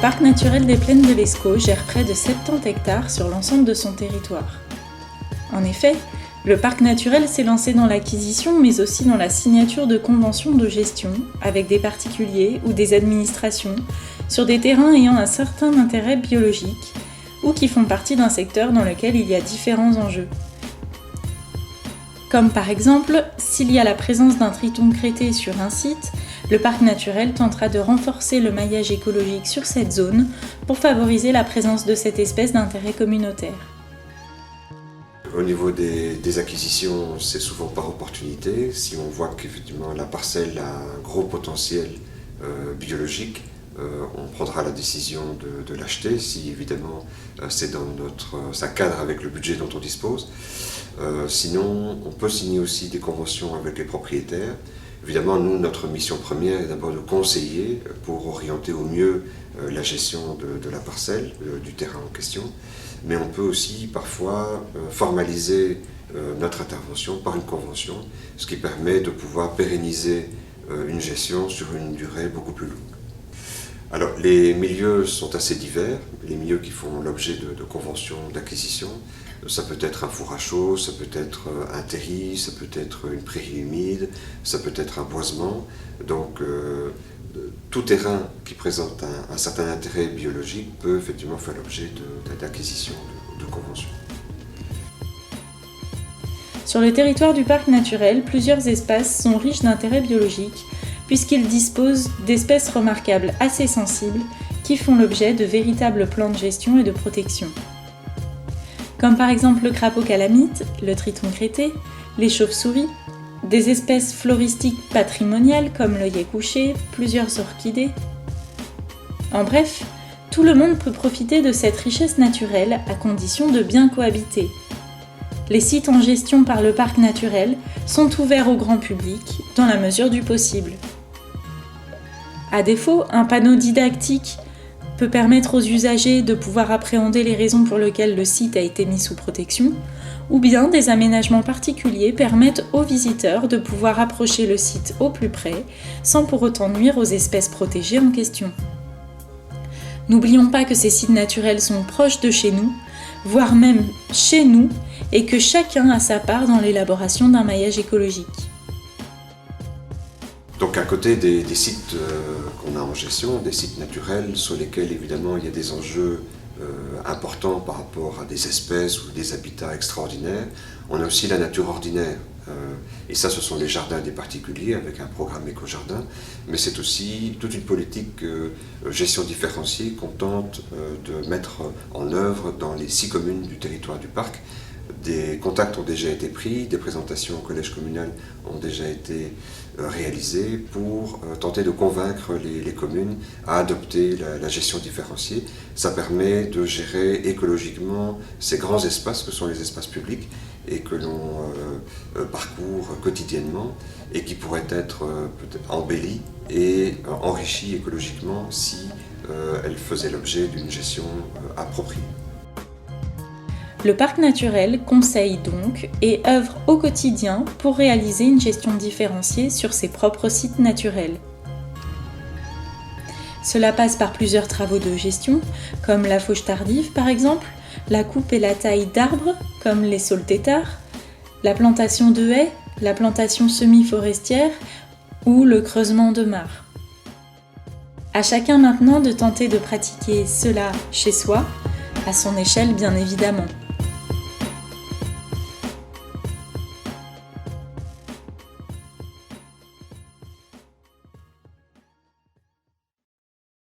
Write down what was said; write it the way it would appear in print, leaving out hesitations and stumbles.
parc naturel des Plaines de l'Escaut gère près de 70 hectares sur l'ensemble de son territoire. En effet, le parc naturel s'est lancé dans l'acquisition mais aussi dans la signature de conventions de gestion avec des particuliers ou des administrations sur des terrains ayant un certain intérêt biologique ou qui font partie d'un secteur dans lequel il y a différents enjeux. Comme par exemple, s'il y a la présence d'un triton crété sur un site, le parc naturel tentera de renforcer le maillage écologique sur cette zone pour favoriser la présence de cette espèce d'intérêt communautaire. Au niveau des acquisitions, c'est souvent par opportunité. Si on voit qu'effectivement la parcelle a un gros potentiel biologique, on prendra la décision de l'acheter si évidemment ça cadre avec le budget dont on dispose. Sinon, on peut signer aussi des conventions avec les propriétaires. Évidemment, nous, notre mission première est d'abord de conseiller pour orienter au mieux la gestion de la parcelle, du terrain en question. Mais on peut aussi parfois formaliser notre intervention par une convention, ce qui permet de pouvoir pérenniser une gestion sur une durée beaucoup plus longue. Alors, les milieux sont assez divers, les milieux qui font l'objet de conventions d'acquisition. Ça peut être un four à chaud, ça peut être un terri, ça peut être une prairie humide, ça peut être un boisement. Donc, tout terrain qui présente un certain intérêt biologique peut effectivement faire l'objet d'acquisition de conventions. Sur le territoire du parc naturel, plusieurs espaces sont riches d'intérêt biologique puisqu'ils disposent d'espèces remarquables assez sensibles qui font l'objet de véritables plans de gestion et de protection. Comme par exemple le crapaud calamite, le triton crété, les chauves-souris, des espèces floristiques patrimoniales comme l'œillet couché, plusieurs orchidées. En bref, tout le monde peut profiter de cette richesse naturelle à condition de bien cohabiter. Les sites en gestion par le parc naturel sont ouverts au grand public dans la mesure du possible. À défaut, un panneau didactique peut permettre aux usagers de pouvoir appréhender les raisons pour lesquelles le site a été mis sous protection, ou bien des aménagements particuliers permettent aux visiteurs de pouvoir approcher le site au plus près, sans pour autant nuire aux espèces protégées en question. N'oublions pas que ces sites naturels sont proches de chez nous, voire même chez nous, et que chacun a sa part dans l'élaboration d'un maillage écologique. Donc à côté des sites qu'on a en gestion, des sites naturels sur lesquels évidemment il y a des enjeux importants par rapport à des espèces ou des habitats extraordinaires, on a aussi la nature ordinaire. Et ça, ce sont les jardins des particuliers avec un programme éco-jardin, mais c'est aussi toute une politique gestion différenciée qu'on tente de mettre en œuvre dans les 6 communes du territoire du parc. Des contacts ont déjà été pris, des présentations au collège communal ont déjà été réalisées pour tenter de convaincre les communes à adopter la gestion différenciée. Ça permet de gérer écologiquement ces grands espaces que sont les espaces publics et que l'on parcourt quotidiennement et qui pourraient être peut-être embellis et enrichis écologiquement si elles faisaient l'objet d'une gestion appropriée. Le parc naturel conseille donc et œuvre au quotidien pour réaliser une gestion différenciée sur ses propres sites naturels. Cela passe par plusieurs travaux de gestion, comme la fauche tardive par exemple, la coupe et la taille d'arbres, comme les saules têtards, la plantation de haies, la plantation semi-forestière ou le creusement de mares. À chacun maintenant de tenter de pratiquer cela chez soi, à son échelle bien évidemment.